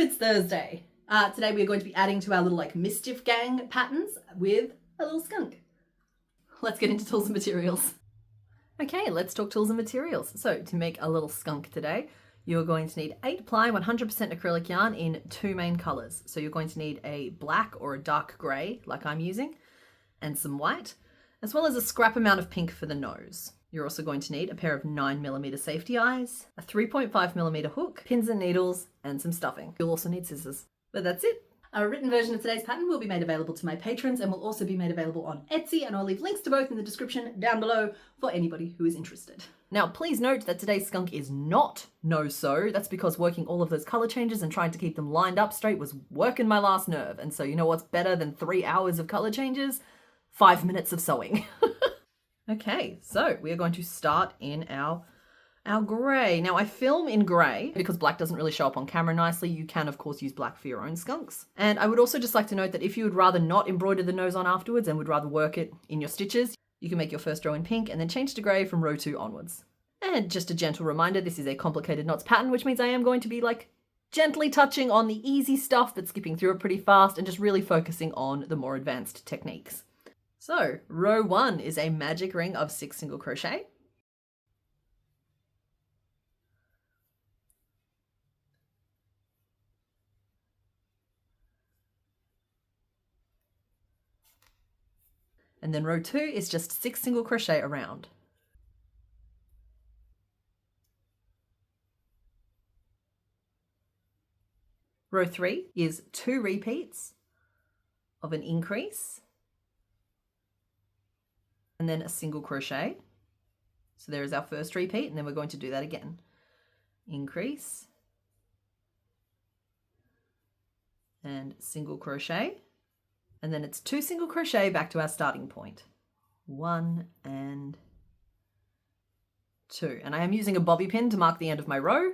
it's Thursday. Today we are going to be adding to our little mischief gang patterns with a little skunk. Let's get into tools and materials. Okay, let's talk tools and materials. So to make a little skunk today, you're going to need 8 ply 100% acrylic yarn in 2 main colors. So you're going to need a black or a dark gray like I'm using, and some white, as well as a scrap amount of pink for the nose. You're also going to need a pair of 9mm safety eyes, a 3.5mm hook, pins and needles, and some stuffing. You'll also need scissors. But that's it. A written version of today's pattern will be made available to my patrons and will also be made available on Etsy, and I'll leave links to both in the description down below for anybody who is interested. Now, please note that today's skunk is not no-sew. That's because working all of those color changes and trying to keep them lined up straight was working my last nerve. And so you know what's better than 3 hours of color changes? 5 minutes of sewing. Okay, so we are going to start in our gray. Now I film in gray because black doesn't really show up on camera nicely. You can of course use black for your own skunks. And I would also just like to note that if you would rather not embroider the nose on afterwards and would rather work it in your stitches, you can make your first row in pink and then change to gray from row 2 onwards. And just a gentle reminder, this is a complicated knots pattern, which means I am going to be gently touching on the easy stuff but skipping through it pretty fast and just really focusing on the more advanced techniques. So row 1 is a magic ring of 6 single crochet. And then row 2 is just 6 single crochet around. Row 3 is 2 repeats of an increase and then a single crochet. So there is our first repeat, and then we're going to do that again. Increase and single crochet. And then it's 2 single crochet back to our starting point. 1 and 2. And I am using a bobby pin to mark the end of my row.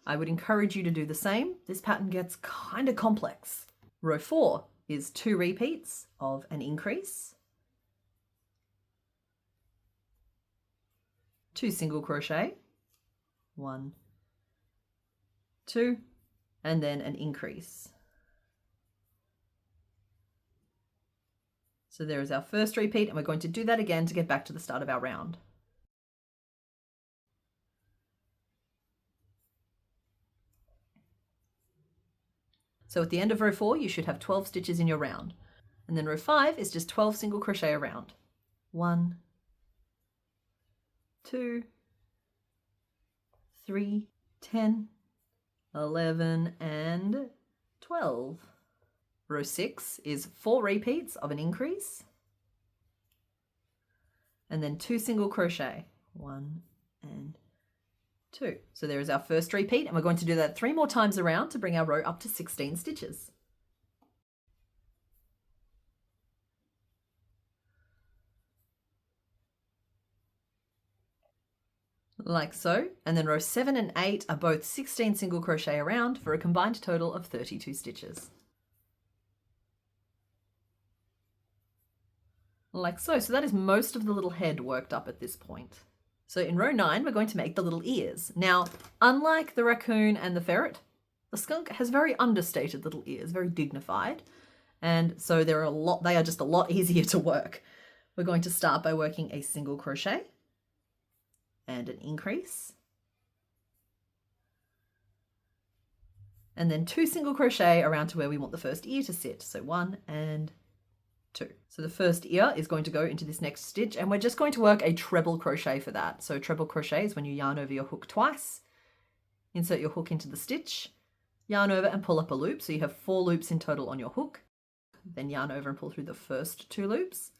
I would encourage you to do the same. This pattern gets kind of complex. Row 4 is 2 repeats of an increase, 2 single crochet, 1, 2, and then an increase. So there is our first repeat, and we're going to do that again to get back to the start of our round. So at the end of row 4, you should have 12 stitches in your round. And then row 5 is just 12 single crochet around. 1, 2, 3, 10, 11, and 12. Row 6 is 4 repeats of an increase and then 2 single crochet, 1 and 2. So there is our first repeat, and we're going to do that 3 more times around to bring our row up to 16 stitches. Like so, and then row 7 and 8 are both 16 single crochet around for a combined total of 32 stitches. Like so. So that is most of the little head worked up at this point. So in row 9, we're going to make the little ears. Now, unlike the raccoon and the ferret, the skunk has very understated little ears, very dignified. And so they are just a lot easier to work. We're going to start by working a single crochet and an increase. And then 2 single crochet around to where we want the first ear to sit. So 1 and 2. So the first ear is going to go into this next stitch, and we're just going to work a treble crochet for that. So treble crochet is when you yarn over your hook twice, insert your hook into the stitch, yarn over and pull up a loop. So you have 4 loops in total on your hook. Then yarn over and pull through the first 2 loops,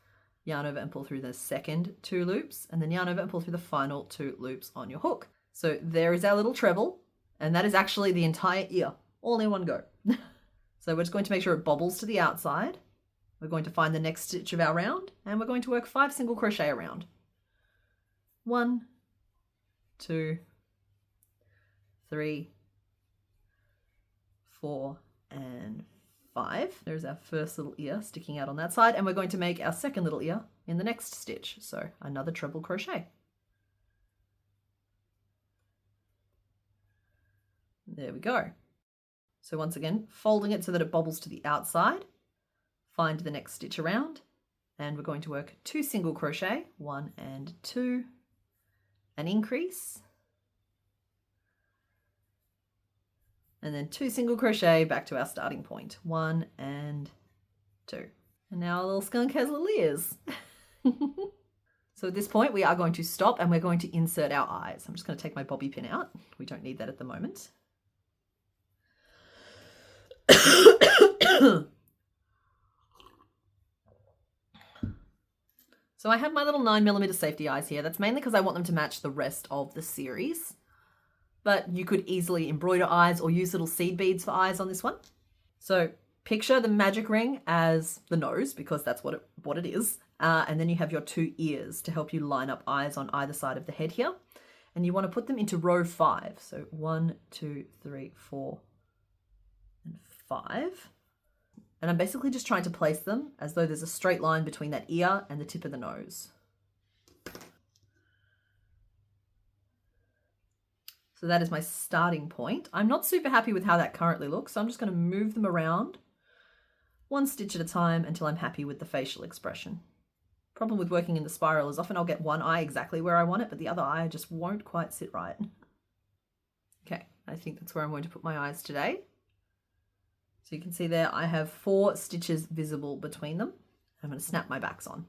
yarn over and pull through the second 2 loops, and then yarn over and pull through the final 2 loops on your hook. So there is our little treble, and that is actually the entire ear, all in one go. So we're just going to make sure it bobbles to the outside. We're going to find the next stitch of our round, and we're going to work 5 single crochet around. 1, 2, 3, 4, and 5. There's our first little ear sticking out on that side, and we're going to make our second little ear in the next stitch. So another treble crochet. There we go. So once again, folding it so that it bobbles to the outside, find the next stitch around, and we're going to work 2 single crochet, 1 and 2, an increase, and then 2 single crochet back to our starting point, 1 and 2. And now our little skunk has little ears. So at this point we are going to stop and we're going to insert our eyes. I'm just going to take my bobby pin out. We don't need that at the moment. So I have my little 9mm safety eyes here. That's mainly because I want them to match the rest of the series. But you could easily embroider eyes or use little seed beads for eyes on this one. So picture the magic ring as the nose, because that's what it is. And then you have your 2 ears to help you line up eyes on either side of the head here. And you want to put them into row 5. So 1, 2, 3, 4, and 5. And I'm basically just trying to place them as though there's a straight line between that ear and the tip of the nose. So that is my starting point. I'm not super happy with how that currently looks, so I'm just going to move them around 1 stitch at a time until I'm happy with the facial expression. Problem with working in the spiral is often I'll get one eye exactly where I want it, but the other eye just won't quite sit right. Okay, I think that's where I'm going to put my eyes today. So you can see there I have 4 stitches visible between them. I'm going to snap my backs on.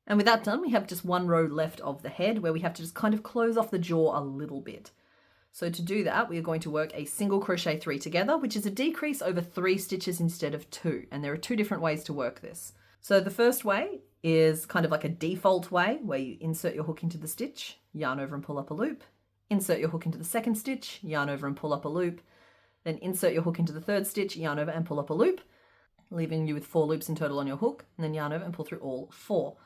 And with that done, we have just 1 row left of the head where we have to just kind of close off the jaw a little bit. So to do that, we are going to work a single crochet 3 together, which is a decrease over 3 stitches instead of 2. And there are 2 different ways to work this. So the first way is kind of like a default way where you insert your hook into the stitch, yarn over and pull up a loop, insert your hook into the second stitch, yarn over and pull up a loop, then insert your hook into the third stitch, yarn over and pull up a loop, leaving you with 4 loops in total on your hook, and then yarn over and pull through all 4.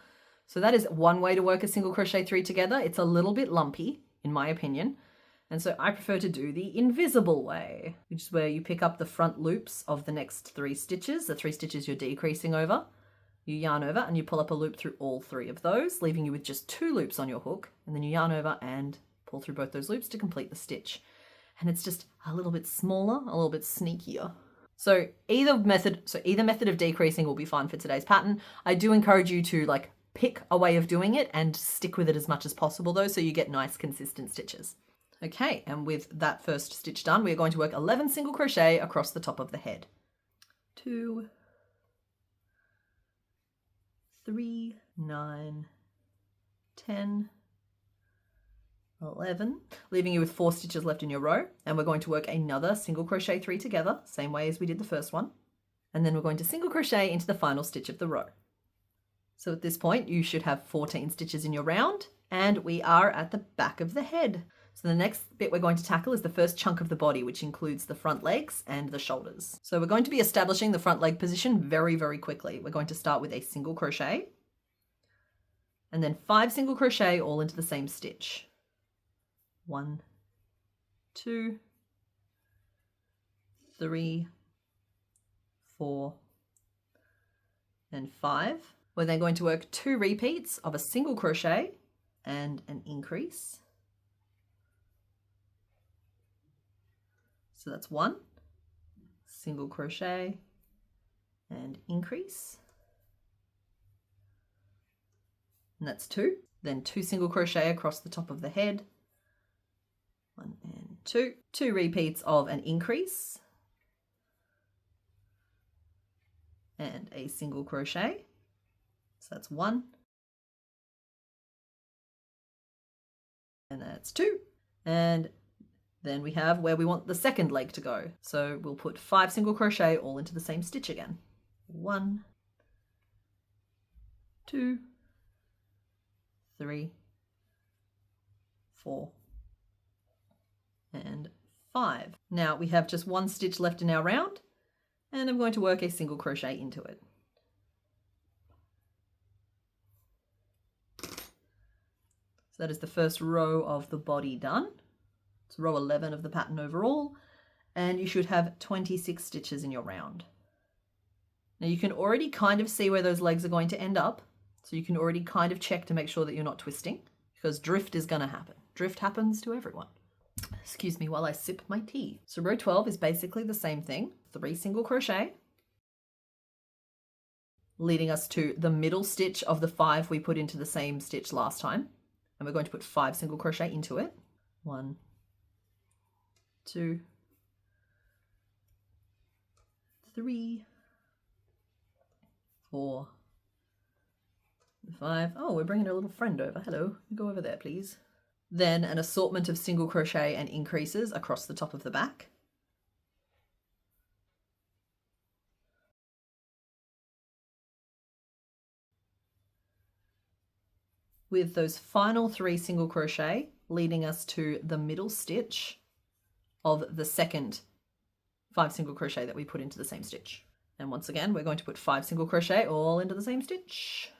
So that is one way to work a single crochet 3 together. It's a little bit lumpy, in my opinion. And so I prefer to do the invisible way, which is where you pick up the front loops of the next 3 stitches, the 3 stitches you're decreasing over. You yarn over and you pull up a loop through all 3 of those, leaving you with just 2 loops on your hook. And then you yarn over and pull through both those loops to complete the stitch. And it's just a little bit smaller, a little bit sneakier. So either method of decreasing will be fine for today's pattern. I do encourage you to pick a way of doing it and stick with it as much as possible though, so you get nice consistent stitches. Okay, and with that first stitch done, we are going to work 11 single crochet across the top of the head. 2, 3, 9, 10, 11, leaving you with 4 stitches left in your row. And we're going to work another single crochet 3 together, same way as we did the first one. And then we're going to single crochet into the final stitch of the row. So at this point, you should have 14 stitches in your round, and we are at the back of the head. So the next bit we're going to tackle is the first chunk of the body, which includes the front legs and the shoulders. So we're going to be establishing the front leg position very, very quickly. We're going to start with a single crochet and then 5 single crochet all into the same stitch. 1, 2, 3, 4, and 5. We're then going to work 2 repeats of a single crochet and an increase. So that's 1 single crochet and increase. And that's 2. Then 2 single crochet across the top of the head. 1 and 2. 2 repeats of an increase. And a single crochet. So that's 1. And that's 2. And then we have where we want the second leg to go. So we'll put 5 single crochet all into the same stitch again. 1, 2, 3, 4, and 5. Now we have just 1 stitch left in our round, and I'm going to work a single crochet into it. So that is the first row of the body done. It's row 11 of the pattern overall, and you should have 26 stitches in your round. Now you can already kind of see where those legs are going to end up, so you can already kind of check to make sure that you're not twisting, because drift is going to happen. Drift happens to everyone. Excuse me while I sip my tea. So row 12 is basically the same thing. 3 single crochet, leading us to the middle stitch of the 5 we put into the same stitch last time. And we're going to put 5 single crochet into it. 1, 2, 3, 4, 5. Oh, we're bringing a little friend over. Hello, go over there, please. Then an assortment of single crochet and increases across the top of the back. With those final 3 single crochet leading us to the middle stitch of the second 5 single crochet that we put into the same stitch. And once again, we're going to put 5 single crochet all into the same stitch.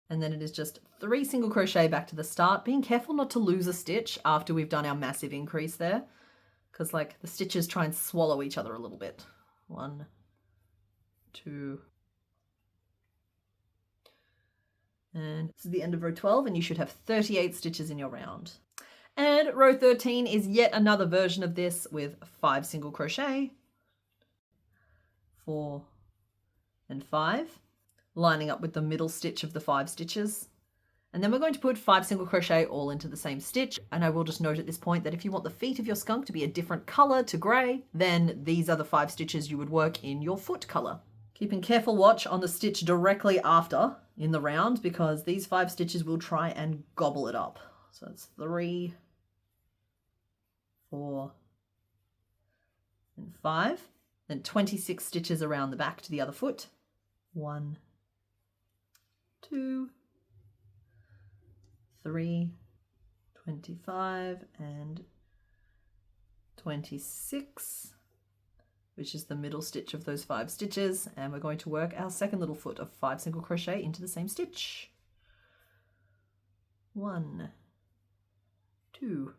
And then it is just 3 single crochet back to the start, being careful not to lose a stitch after we've done our massive increase there, because like the stitches try and swallow each other a little bit. 1, 2, and this is the end of row 12, and you should have 38 stitches in your round. And row 13 is yet another version of this with 5 single crochet, 4 and 5, lining up with the middle stitch of the 5 stitches. And then we're going to put 5 single crochet all into the same stitch. And I will just note at this point that if you want the feet of your skunk to be a different color to gray, then these are the 5 stitches you would work in your foot color. Keeping careful watch on the stitch directly after in the round, because these 5 stitches will try and gobble it up. So it's 3, 4, and 5. Then 26 stitches around the back to the other foot. 1, 2, 3, 25, and 26, which is the middle stitch of those 5 stitches. And we're going to work our second little foot of 5 single crochet into the same stitch. 1, 2,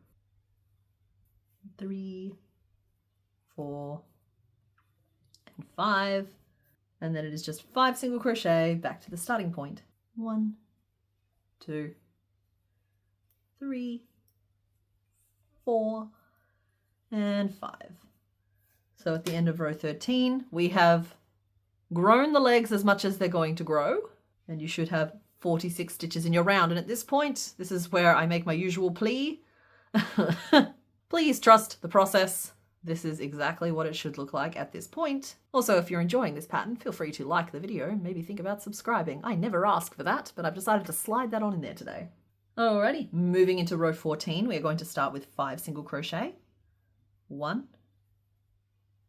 3, 4, and 5. And then it is just 5 single crochet back to the starting point. 1, 2, 3, 4, and 5. So at the end of row 13, we have grown the legs as much as they're going to grow, and you should have 46 stitches in your round. And at this point, this is where I make my usual plea. Please trust the process. This is exactly what it should look like at this point. Also, if you're enjoying this pattern, feel free to like the video, maybe think about subscribing. I never ask for that, but I've decided to slide that on in there today. Alrighty, moving into row 14, we're going to start with 5 single crochet. 1,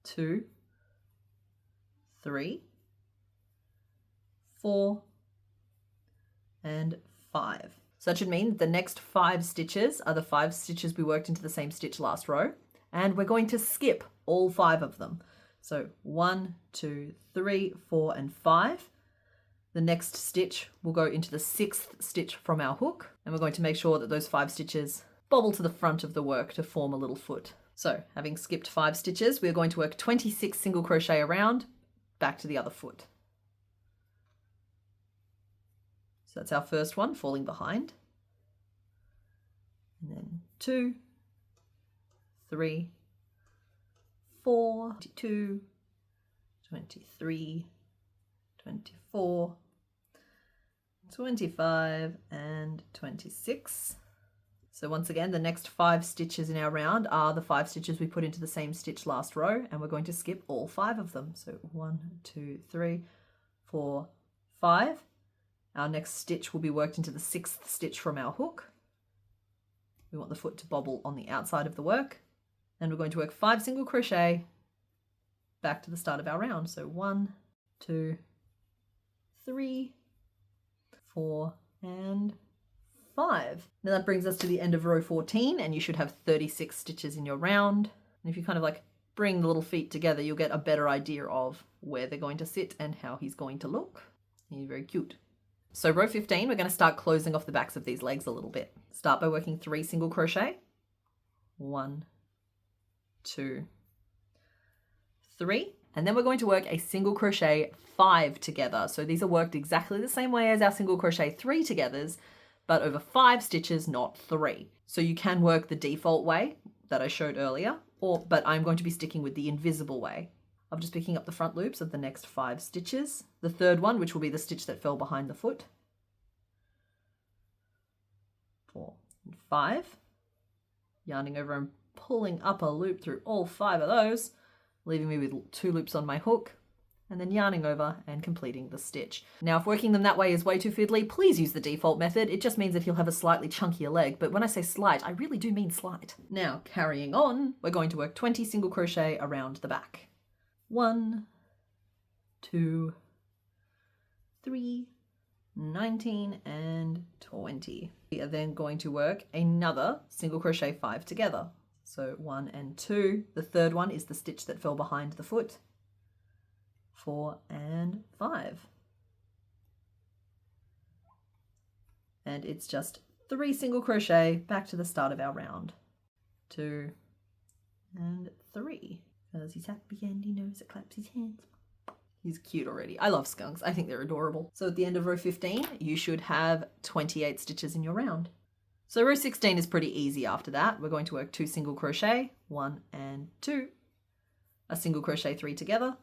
2, 3, 4, and 5. So that should mean that the next 5 stitches are the 5 stitches we worked into the same stitch last row, and we're going to skip all 5 of them. So 1, 2, 3, 4, and 5. The next stitch will go into the 6th stitch from our hook, and we're going to make sure that those 5 stitches bobble to the front of the work to form a little foot. So having skipped 5 stitches, we're going to work 26 single crochet around back to the other foot. So that's our first one, falling behind. And then 2, 3, 4, 22, 23, 24, 25, and 26. So once again, the next 5 stitches in our round are the 5 stitches we put into the same stitch last row, and we're going to skip all 5 of them. So 1, 2, 3, 4, 5. Our next stitch will be worked into the 6th stitch from our hook. We want the foot to bobble on the outside of the work, and we're going to work 5 single crochet back to the start of our round. So 1, 2, 3, 4, and 5. Now that brings us to the end of row 14, and you should have 36 stitches in your round. And if you kind of like bring the little feet together, you'll get a better idea of where they're going to sit and how he's going to look. He's very cute. So row 15, we're going to start closing off the backs of these legs a little bit. Start by working 3 single crochet. 1, 2, 3. And then we're going to work a single crochet 5 together. So these are worked exactly the same way as our single crochet 3 togethers, but over 5 stitches, not 3. So you can work the default way that I showed earlier, but I'm going to be sticking with the invisible way of just picking up the front loops of the next 5 stitches. The third one, which will be the stitch that fell behind the foot. 4 and 5. Yarning over and pulling up a loop through all 5 of those, leaving me with 2 loops on my hook, and then yarning over and completing the stitch. Now, if working them that way is way too fiddly, please use the default method. It just means that he'll have a slightly chunkier leg, but when I say slight, I really do mean slight. Now, carrying on, we're going to work 20 single crochet around the back. 1, 2, 3, 19, and 20. We are then going to work another single crochet 5 together. So 1 and 2. The third one is the stitch that fell behind the foot. 4 and 5. And it's just 3 single crochet back to the start of our round. 2 and 3. Because he's happy and he knows it claps his hands. He's cute already. I love skunks. I think they're adorable. So at the end of row 15, you should have 28 stitches in your round. So row 16 is pretty easy after that. We're going to work 2 single crochet, 1 and 2, a single crochet 3 together,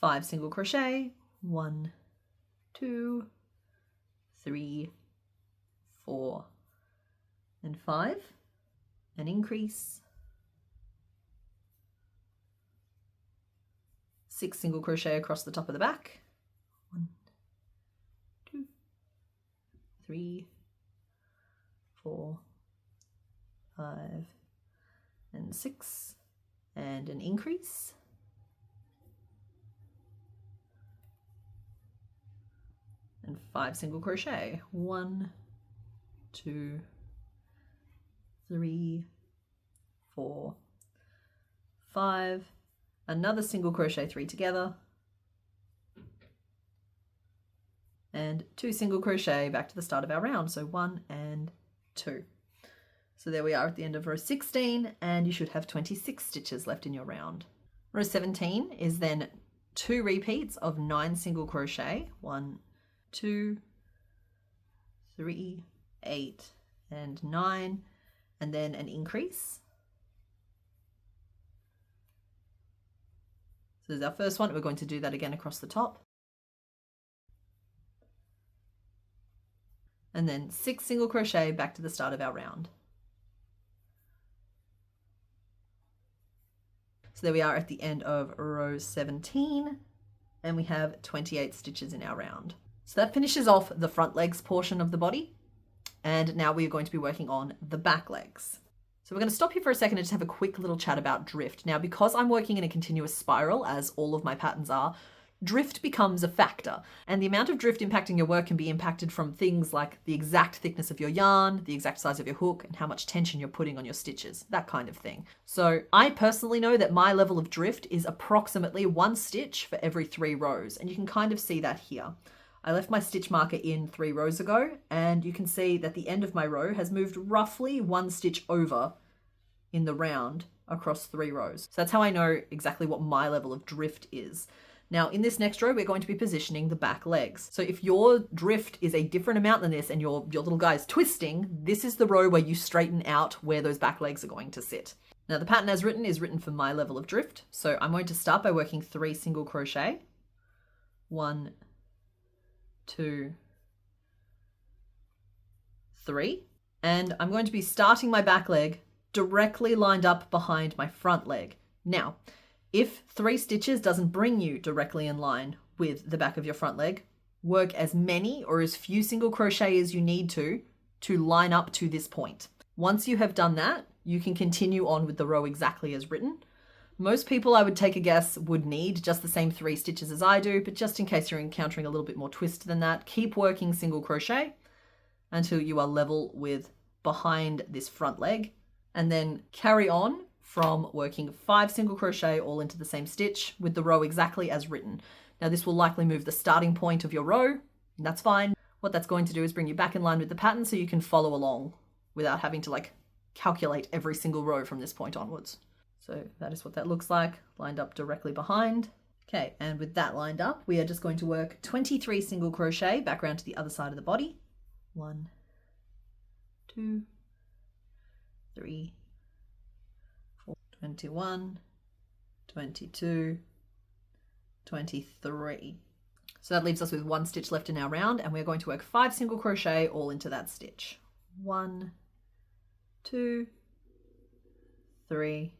5 single crochet, 1, 2, 3, 4, and 5, an increase, 6 single crochet across the top of the back, 1, 2, 3, 4, 5, and 6, and an increase, and 5 single crochet, 1, 2, 3, 4, 5, another single crochet 3 together, and 2 single crochet back to the start of our round. So 1 and 2. So there we are at the end of row 16, and you should have 26 stitches left in your round. Row 17 is then 2 repeats of 9 single crochet, 1, 2, 3, 8, and 9, and then an increase. So this is our first one. We're going to do that again across the top. And then 6 single crochet back to the start of our round. So there we are at the end of row 17, and we have 28 stitches in our round. So that finishes off the front legs portion of the body. And now we're going to be working on the back legs. So we're going to stop here for a second and just have a quick little chat about drift. Now, because I'm working in a continuous spiral, as all of my patterns are, drift becomes a factor. And the amount of drift impacting your work can be impacted from things like the exact thickness of your yarn, the exact size of your hook, and how much tension you're putting on your stitches, that kind of thing. So I personally know that my level of drift is approximately 1 stitch for every 3 rows. And you can kind of see that here. I left my stitch marker in 3 rows ago, and you can see that the end of my row has moved roughly 1 stitch over in the round across 3 rows. So that's how I know exactly what my level of drift is. Now in this next row, we're going to be positioning the back legs. So if your drift is a different amount than this and your little guy is twisting, this is the row where you straighten out where those back legs are going to sit. Now the pattern as written is written for my level of drift. So I'm going to start by working 3 single crochet. 1, 2, 3. And I'm going to be starting my back leg directly lined up behind my front leg. Now, if 3 stitches doesn't bring you directly in line with the back of your front leg, work as many or as few single crochet as you need to line up to this point. Once you have done that, you can continue on with the row exactly as written. Most people, I would take a guess, would need just the same 3 stitches as I do, but just in case you're encountering a little bit more twist than that, keep working single crochet until you are level with behind this front leg, and then carry on from working 5 single crochet all into the same stitch with the row exactly as written. Now this will likely move the starting point of your row, and that's fine. What that's going to do is bring you back in line with the pattern so you can follow along without having to calculate every single row from this point onwards. So that is what that looks like, lined up directly behind. Okay, and with that lined up, we are just going to work 23 single crochet back around to the other side of the body. 1, 2, 3, 4, 21, 22, 23. So that leaves us with 1 stitch left in our round, and we're going to work 5 single crochet all into that stitch. 1, 2, 3,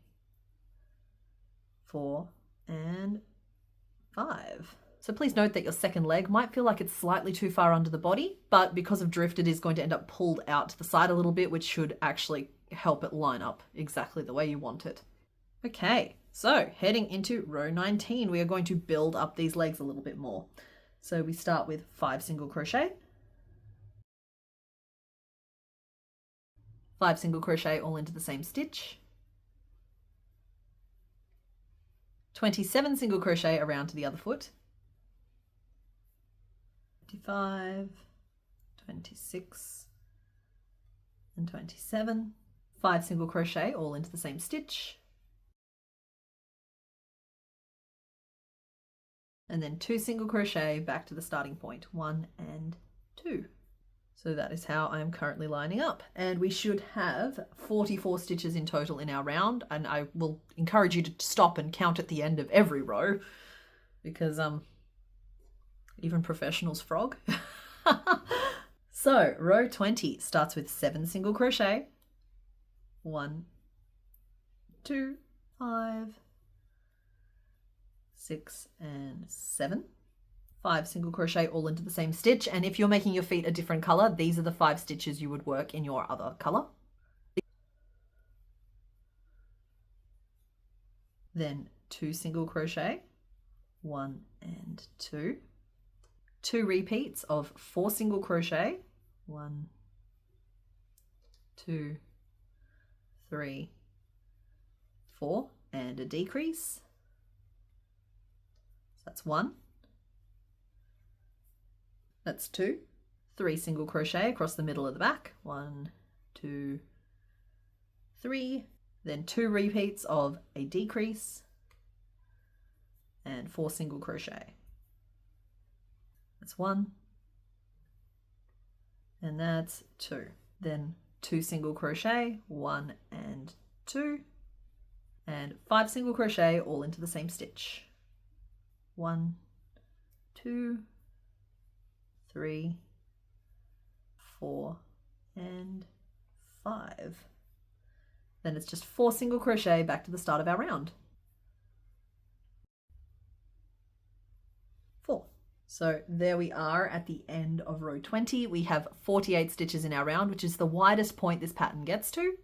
4, and 5. So please note that your second leg might feel like it's slightly too far under the body, but because of drift, it is going to end up pulled out to the side a little bit, which should actually help it line up exactly the way you want it. Okay, so heading into row 19, we are going to build up these legs a little bit more. So we start with 5 single crochet, 5 single crochet all into the same stitch, 27 single crochet around to the other foot, 25, 26, and 27, 5 single crochet all into the same stitch, and then 2 single crochet back to the starting point, 1 and 2. So that is how I'm currently lining up. And we should have 44 stitches in total in our round, and I will encourage you to stop and count at the end of every row, because even professionals frog. So row 20 starts with 7 single crochet, 1, 2, 5, 6, and 7. 5 single crochet all into the same stitch, and if you're making your feet a different color, these are the 5 stitches you would work in your other color. Then 2 single crochet, 1 and 2. 2 repeats of 4 single crochet, 1, 2, 3, 4, and a decrease. So that's 1. That's 2. 3 single crochet across the middle of the back, 1, 2, 3. Then 2 repeats of a decrease and 4 single crochet. That's 1, and that's 2. Then 2 single crochet, 1 and 2, and 5 single crochet all into the same stitch. 1, 2, 3, 4, and 5. Then it's just 4 single crochet back to the start of our round. 4. So there we are at the end of row 20. We have 48 stitches in our round, which is the widest point this pattern gets to.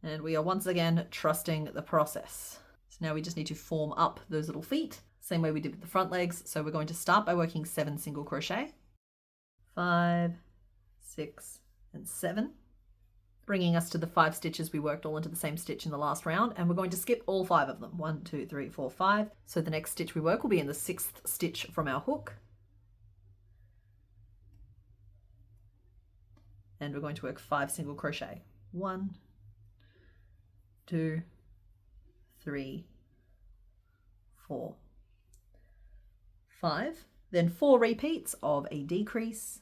And we are once again trusting the process. So now we just need to form up those little feet, same way we did with the front legs. So we're going to start by working 7 single crochet. 5, 6, and 7, bringing us to the 5 stitches we worked all into the same stitch in the last round, and we're going to skip all 5 of them. 1, 2, 3, 4, 5. So the next stitch we work will be in the 6th stitch from our hook, and we're going to work 5 single crochet. 1, 2, 3, 4, 5. Then 4 repeats of a decrease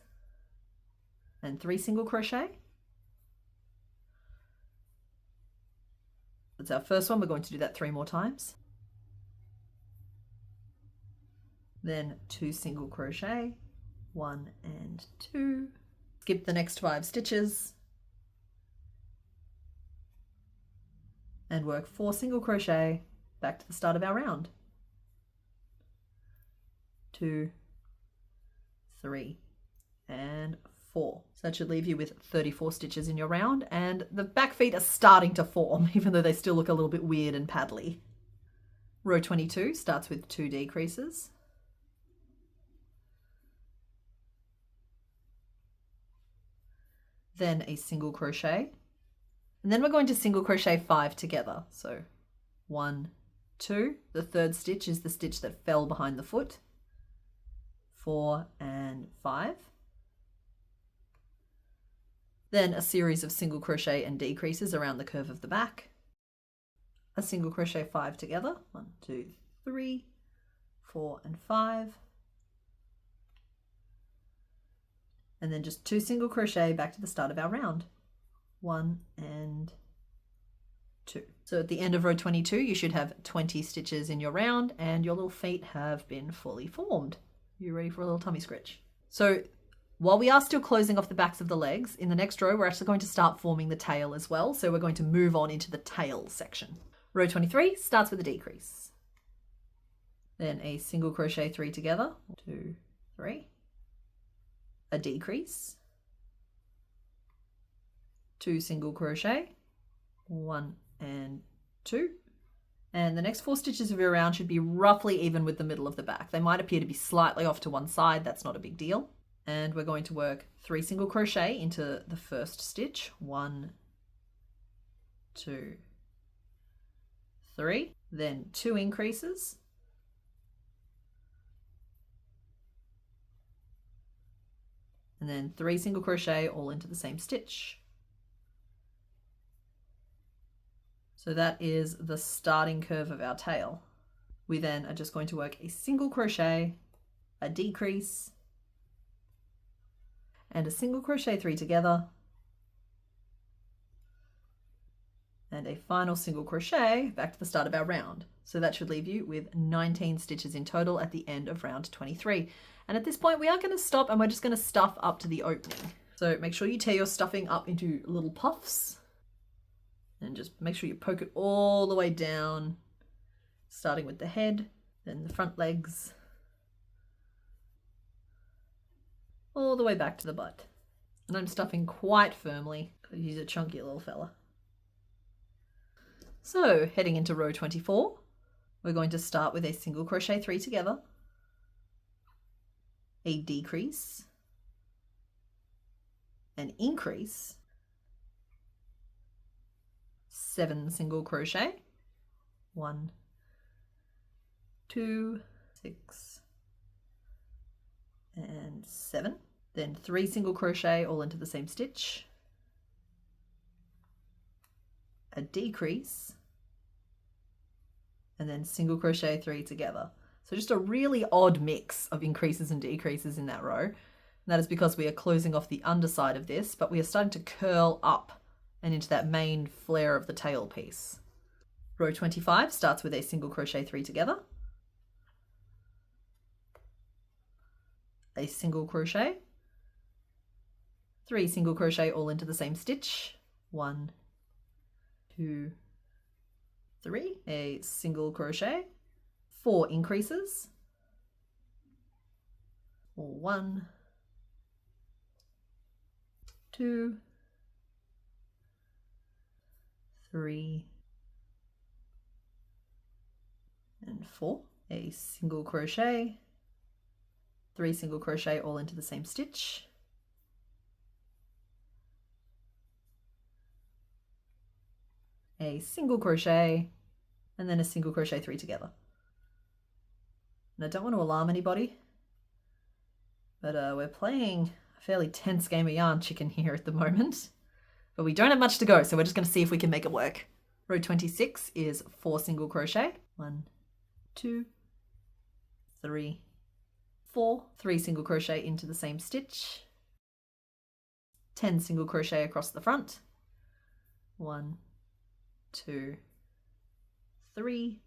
and 3 single crochet. That's our first one. We're going to do that 3 more times. Then 2 single crochet, 1 and 2. Skip the next 5 stitches and work 4 single crochet back to the start of our round. 2, 3, and 4. So that should leave you with 34 stitches in your round, and the back feet are starting to form, even though they still look a little bit weird and paddly. Row 22 starts with 2 decreases. Then a single crochet, and then we're going to single crochet 5 together. So 1, 2, the 3rd stitch is the stitch that fell behind the foot, 4 and 5. Then a series of single crochet and decreases around the curve of the back, a single crochet 5 together, 1, 2, 3, 4 and 5. And then just 2 single crochet back to the start of our round. 1 and 2. So at the end of row 22, you should have 20 stitches in your round and your little feet have been fully formed. You ready for a little tummy scratch? So while we are still closing off the backs of the legs, in the next row, we're actually going to start forming the tail as well. So we're going to move on into the tail section. Row 23 starts with a decrease. Then a single crochet 3 together, 2, 3. A decrease. 2 single crochet, 1 and 2. And the next 4 stitches of your round should be roughly even with the middle of the back. They might appear to be slightly off to one side, that's not a big deal. And we're going to work 3 single crochet into the first stitch, 1, 2, 3, then 2 increases, and then 3 single crochet all into the same stitch. So that is the starting curve of our tail. We then are just going to work a single crochet, a decrease, and a single crochet 3 together, and a final single crochet back to the start of our round. So that should leave you with 19 stitches in total at the end of round 23. And at this point we are going to stop and we're just going to stuff up to the opening. So make sure you tear your stuffing up into little puffs and just make sure you poke it all the way down, starting with the head, then the front legs, all the way back to the butt. And I'm stuffing quite firmly because he's a chunky little fella. So heading into row 24, we're going to start with a single crochet 3 together, a decrease, an increase, 7 single crochet, 1, 2, 6, and 7, then 3 single crochet all into the same stitch, a decrease, and then single crochet 3 together. So just a really odd mix of increases and decreases in that row. And that is because we are closing off the underside of this, but we are starting to curl up and into that main flare of the tail piece. Row 25 starts with a single crochet 3 together, a single crochet, 3 single crochet all into the same stitch, 1, 2, 3, a single crochet, 4 increases, 1, 2, 3, and 4, a single crochet, 3 single crochet all into the same stitch, a single crochet, and then a single crochet 3 together. And I don't want to alarm anybody, but we're playing a fairly tense game of yarn chicken here at the moment. But we don't have much to go, so we're just going to see if we can make it work. Row 26 is 4 single crochet, 1, 2, 3, 4, 3 single crochet into the same stitch, 10 single crochet across the front, 1, 2, 3,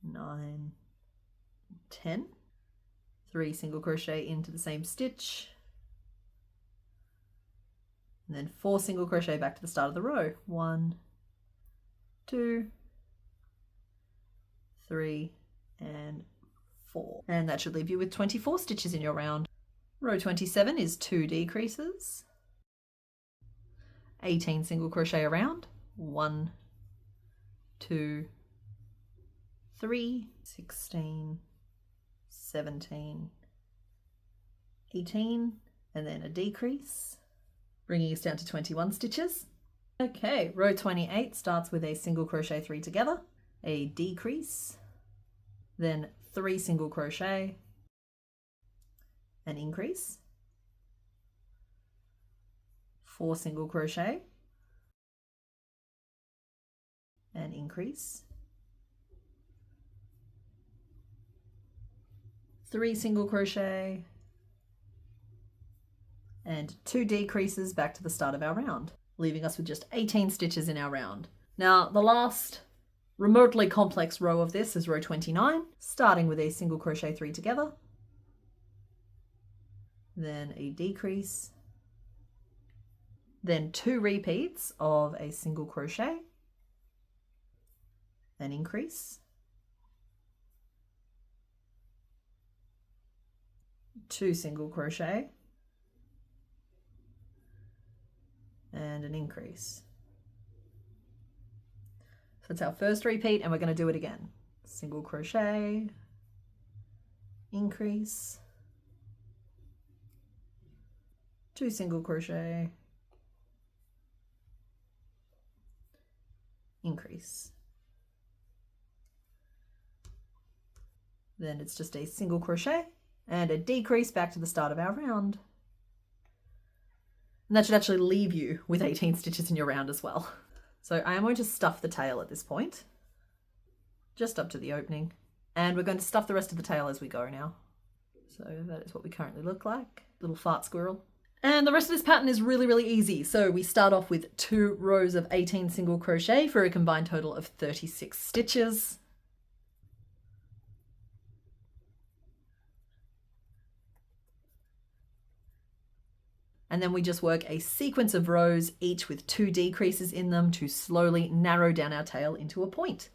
9, 10, 3 single crochet into the same stitch, and then 4 single crochet back to the start of the row, 1, 2, 3, and 4. And that should leave you with 24 stitches in your round. Row 27 is 2 decreases, 18 single crochet around, 1, 2, 3, 16, 17, 18, and then a decrease, bringing us down to 21 stitches. Okay, row 28 starts with a single crochet 3 together, a decrease, then 3 single crochet, an increase, 4 single crochet, an increase, 3 single crochet, and 2 decreases back to the start of our round, leaving us with just 18 stitches in our round. Now, the last remotely complex row of this is row 29, starting with a single crochet 3 together, then a decrease, then 2 repeats of a single crochet, an increase, 2 single crochet, and an increase. So that's our first repeat, and we're going to do it again. Single crochet, increase, 2 single crochet, increase. Then it's just a single crochet and a decrease back to the start of our round. And that should actually leave you with 18 stitches in your round as well. So I am going to stuff the tail at this point, just up to the opening. And we're going to stuff the rest of the tail as we go now. So that is what we currently look like. Little fart squirrel. And the rest of this pattern is really, really easy. So we start off with 2 rows of 18 single crochet for a combined total of 36 stitches. And then we just work a sequence of rows, each with 2 decreases in them to slowly narrow down our tail into a point.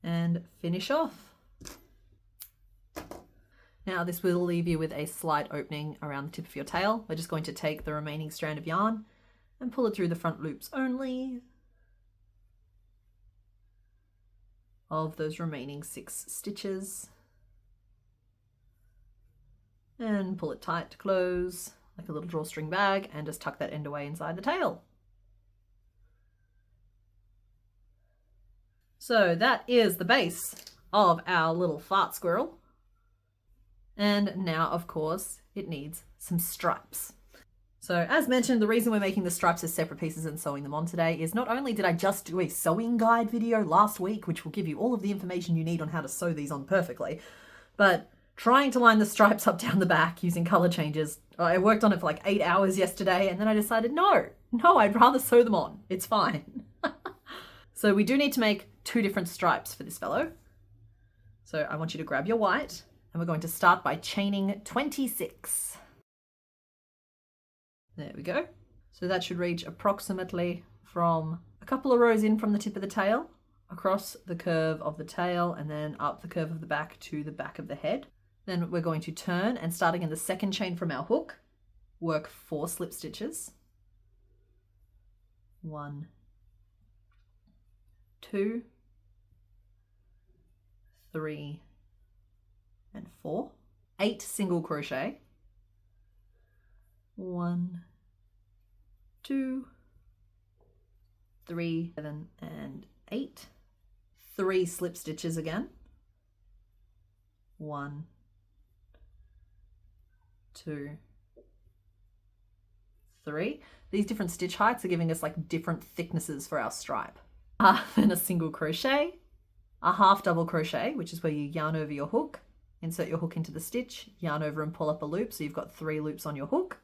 And finish off. Now this will leave you with a slight opening around the tip of your tail. We're just going to take the remaining strand of yarn and pull it through the front loops only of those remaining 6 stitches, and pull it tight to close like a little drawstring bag, and just tuck that end away inside the tail. So that is the base of our little fart squirrel. And now, of course, it needs some stripes. So as mentioned, the reason we're making the stripes as separate pieces and sewing them on today is not only did I just do a sewing guide video last week, which will give you all of the information you need on how to sew these on perfectly, but trying to line the stripes up down the back using color changes, I worked on it for like 8 hours yesterday, and then I decided, no, I'd rather sew them on. It's fine. So we do need to make 2 different stripes for this fellow. So I want you to grab your white, and we're going to start by chaining 26. There we go. So that should reach approximately from a couple of rows in from the tip of the tail, across the curve of the tail, and then up the curve of the back to the back of the head. Then we're going to turn, and starting in the second chain from our hook, work 4 slip stitches. 1, 2, 3, and 4. 8 single crochet. 1, 2, 3, 7, and 8. 3 slip stitches again. 1, 2, 3. These different stitch heights are giving us like different thicknesses for our stripe. Then a single crochet, a half double crochet, which is where you yarn over your hook, insert your hook into the stitch, yarn over and pull up a loop, so you've got 3 loops on your hook.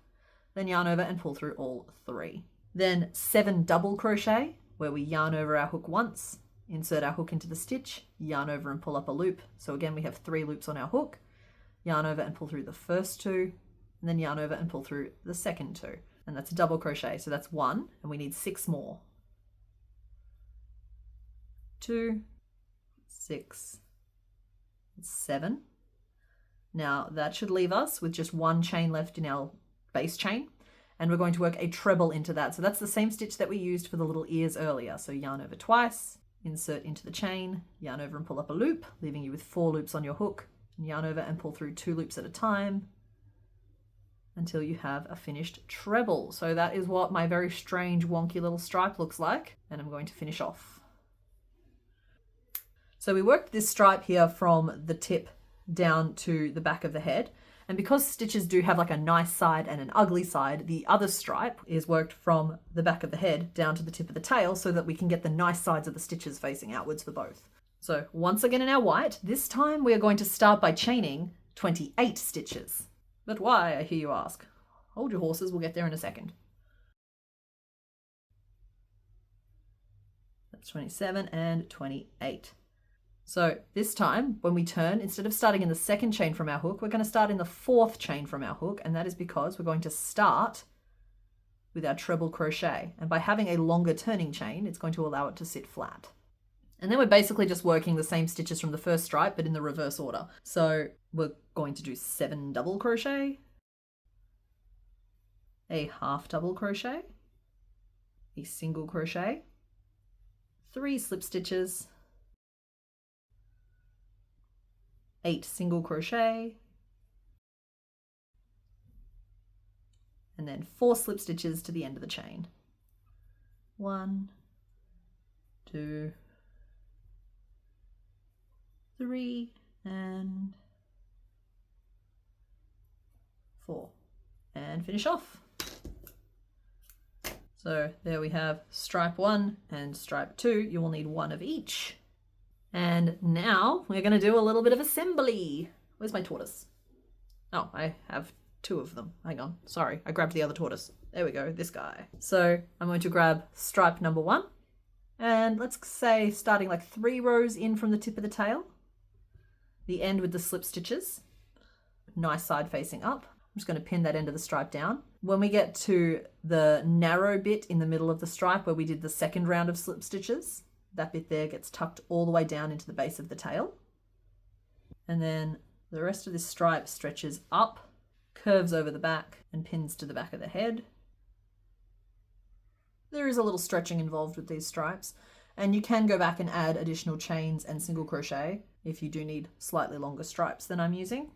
Then yarn over and pull through all 3. Then 7 double crochet, where we yarn over our hook once, insert our hook into the stitch, yarn over and pull up a loop. So again, we have 3 loops on our hook, yarn over and pull through the first 2, and then yarn over and pull through the second 2. And that's a double crochet, so that's 1, and we need 6 more. 2, 6, 7. Now that should leave us with just 1 chain left in our base chain, and we're going to work a treble into that. So that's the same stitch that we used for the little ears earlier. So yarn over twice, insert into the chain, yarn over and pull up a loop, leaving you with 4 loops on your hook, and yarn over and pull through 2 loops at a time until you have a finished treble. So that is what my very strange wonky little stripe looks like, and I'm going to finish off. So we worked this stripe here from the tip down to the back of the head. And because stitches do have like a nice side and an ugly side, the other stripe is worked from the back of the head down to the tip of the tail so that we can get the nice sides of the stitches facing outwards for both. So once again in our white, this time we are going to start by chaining 28 stitches. But why, I hear you ask? Hold your horses, we'll get there in a second. That's 27 and 28. So this time, when we turn, instead of starting in the second chain from our hook, we're going to start in the fourth chain from our hook, and that is because we're going to start with our treble crochet. And by having a longer turning chain, it's going to allow it to sit flat. And then we're basically just working the same stitches from the first stripe, but in the reverse order. So we're going to do 7 double crochet, a half double crochet, a single crochet, 3 slip stitches, 8 single crochet, and then 4 slip stitches to the end of the chain. 1, 2, 3, and 4. And finish off. So there we have stripe 1 and stripe 2. You will need 1 of each. And now we're going to do a little bit of assembly. Where's my tortoise? Oh, I have 2 of them. Hang on. Sorry, I grabbed the other tortoise. There we go, this guy. So I'm going to grab stripe number 1. And let's say starting like 3 rows in from the tip of the tail. The end with the slip stitches. Nice side facing up. I'm just going to pin that end of the stripe down. When we get to the narrow bit in the middle of the stripe where we did the second round of slip stitches, that bit there gets tucked all the way down into the base of the tail. And then the rest of this stripe stretches up, curves over the back, and pins to the back of the head. There is a little stretching involved with these stripes, and you can go back and add additional chains and single crochet if you do need slightly longer stripes than I'm using.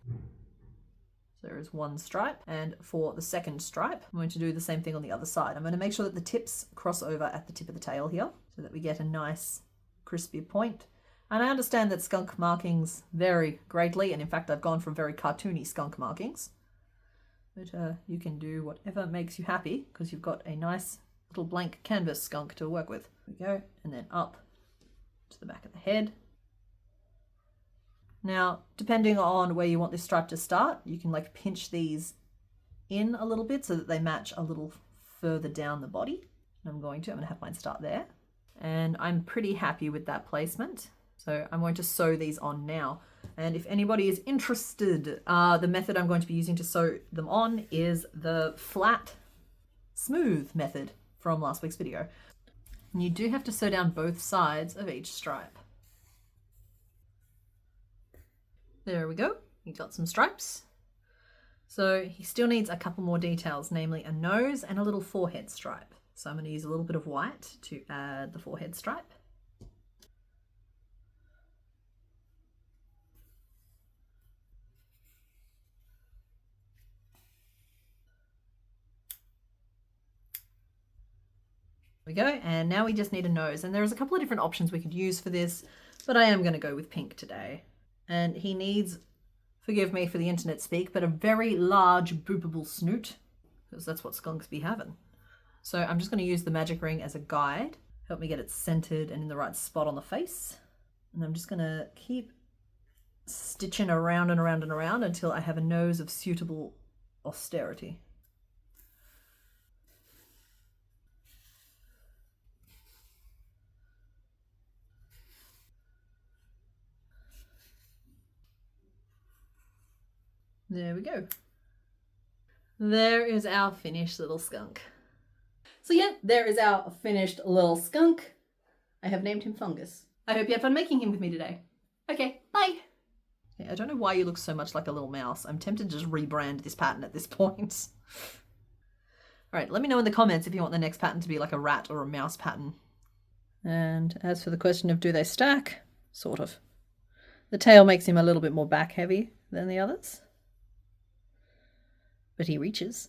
So there is 1 stripe, and for the second stripe, I'm going to do the same thing on the other side. I'm going to make sure that the tips cross over at the tip of the tail here, so that we get a nice crispy point. And I understand that skunk markings vary greatly, and in fact I've gone for very cartoony skunk markings. But you can do whatever makes you happy, because you've got a nice little blank canvas skunk to work with. There we go, and then up to the back of the head. Now, depending on where you want this stripe to start, you can like pinch these in a little bit so that they match a little further down the body. And I'm going to have mine start there. And I'm pretty happy with that placement. So I'm going to sew these on now. And if anybody is interested, the method I'm going to be using to sew them on is the flat, smooth method from last week's video. And you do have to sew down both sides of each stripe. There we go, he got some stripes. So he still needs a couple more details, namely a nose and a little forehead stripe. So I'm going to use a little bit of white to add the forehead stripe. There we go, and now we just need a nose. And there's a couple of different options we could use for this, but I am going to go with pink today. And he needs, forgive me for the internet speak, but a very large boopable snoot, because that's what skunks be having. So I'm just going to use the magic ring as a guide, help me get it centered and in the right spot on the face. And I'm just going to keep stitching around and around and around until I have a nose of suitable austerity. There we go. There is our finished little skunk. So yeah, there is our finished little skunk. I have named him Fungus. I hope you had fun making him with me today. Okay, bye. Yeah, I don't know why you look so much like a little mouse. I'm tempted to just rebrand this pattern at this point. All right, let me know in the comments if you want the next pattern to be like a rat or a mouse pattern. And as for the question of do they stack, sort of. The tail makes him a little bit more back heavy than the others. But he reaches.